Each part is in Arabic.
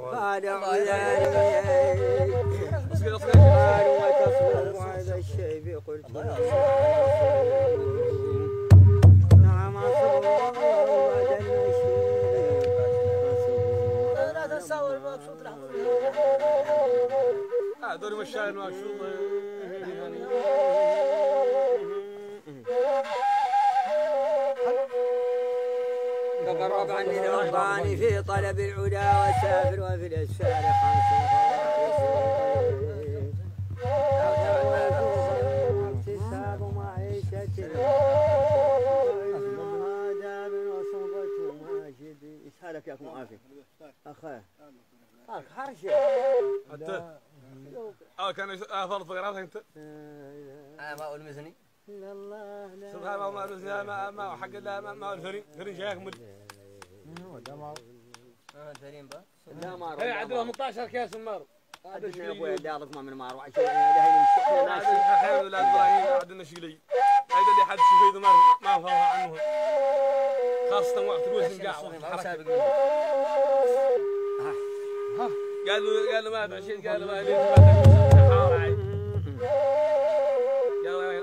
خادع ذلك وتصور هذا الشيء قلت نعم أصبر وعد المشهور لا تصور مقصود راح دوري مشاعر مقصود تقرب عني الرباني في طلب العلا وسافر وفي الأسفار خمس اكتساب معيشة هذا من وصوبة ماجد يسهلك يا أخو عافية أخي خرجة حتى كان فرض غيراتك أنت ما أقول مزني الله لا سبحان الله ما المزني ما حق الله ما الفرين جايك مد الفرين با لا مارو هي عدل 18 كاس مارو هذا شيء ابوي دارك ما من مارو عشان هذا خير ولاد ابراهيم عندنا شيلي هذا اللي حد شيء ما فاهم عنه خاصة وقت الوزن قاعد قالوا ما بعشيت قالوا ما لي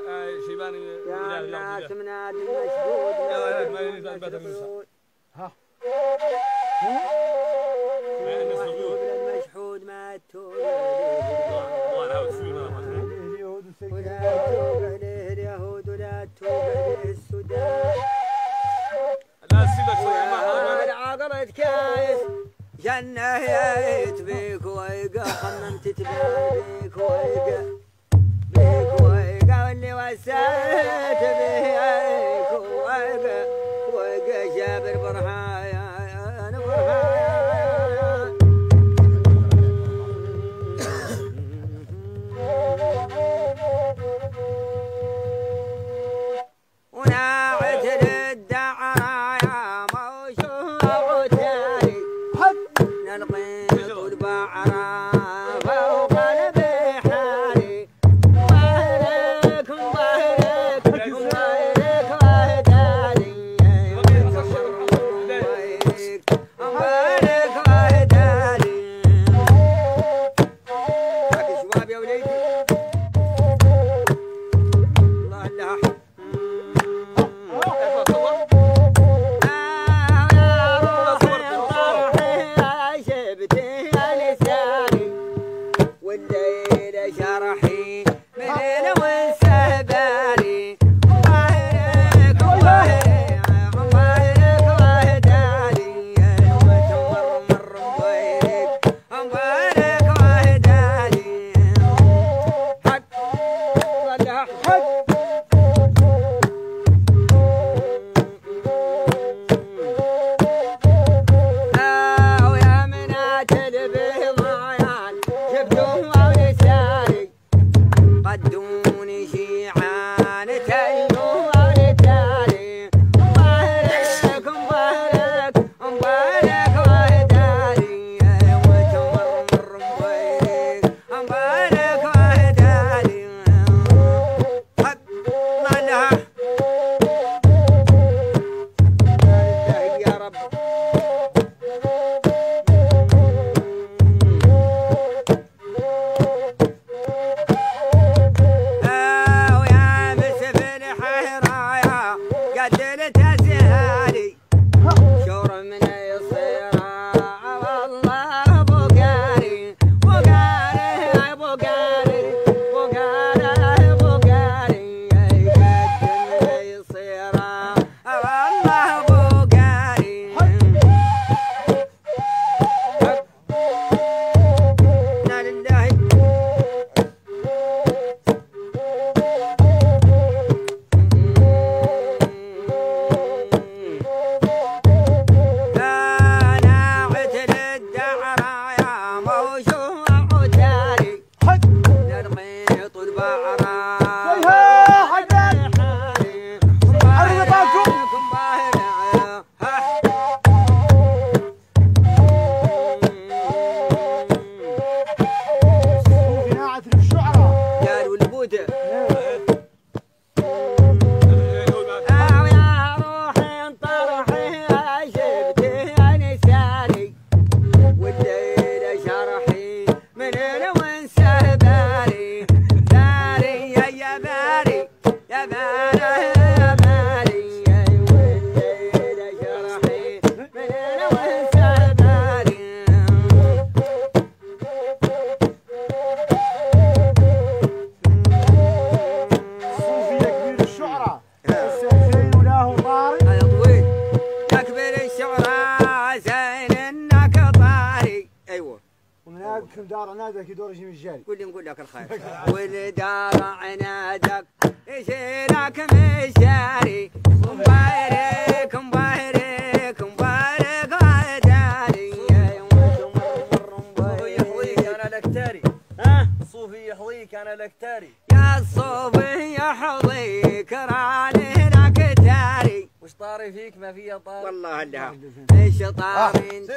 قال شيباني يا ناس منادي مشهود يا ما يريد بدل ها المشهود ما توب ولا توب عليه اليهود ولا توب عليه السودان لا سيبك ما العقبة كايس جنة يايت بيك ويقا خممت تبان بيك ويقا واللي وسعت بيك ويقا جابر برهايا وناعت للدعايا موشوع تاري نلقيت البعرة فوق البحاري ويلك وهدالي ويلك وهدالي لكن شباب يا وليدي الله الله يا كم دار عنادك يدور يجي من الجاري. قول لي نقول لك الخير. والدار عنادك يشيلك من الجاري. مبارك مبارك مبارك عدالي. صوفي يحظيك انا لكتاري. ها؟ صوفي يحظيك انا لكتاري. يا الصوفي يحظيك راني لكتاري. وش طاري فيك ما فيها طاري؟ والله لها ايش طار انت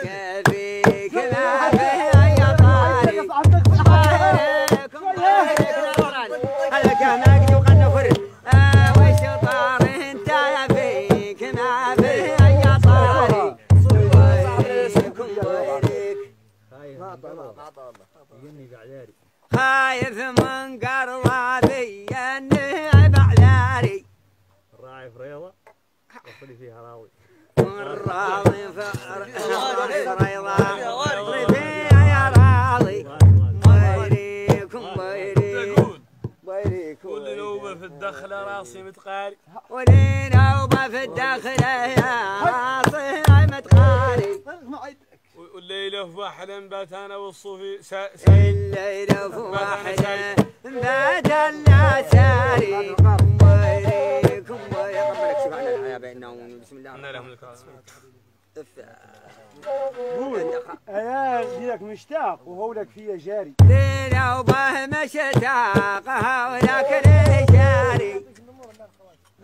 فيك ما فيها يا طاري. مبارك مبارك نظرا هلا كان نقدي وخلنا فرد. وش طار انت فيك ما فيها يا طاري. مبارك مبارك ما طال خايف من قرضي النعب علاري. الراعي فريضة وصلي فيها راوي. والراضي فريضة فيها يا راضي. ويريكم ويريك ويريك كل نوبة في الدخلة راسي متقاري. ولي نوبة في الدخلة يا راسي متقاري. والليلة في واحد بات أنا والصوفي الليلة في واحدة بات النساري. ويريكم ويريك ربنا يكشف عنا الحياة بيننا. بسم الله أنا لهم الكرام. قول انا لك مشتاق وهو لك فيا جاري. ليلة وبه مشتاقها ولك لي جاري.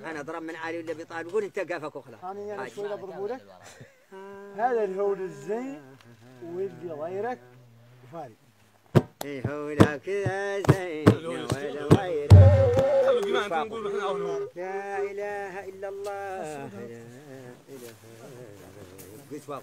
انا ضرب من عالي ولا بيطال. قول انت قافك وخلا. انا شوي اضربه لك. هذا الهول الزين واللي غيرك وفارق. ايه هو لك يا زين ولا غيرك. نقول احنا أول. لا اله الا الله. لا اله الا الله.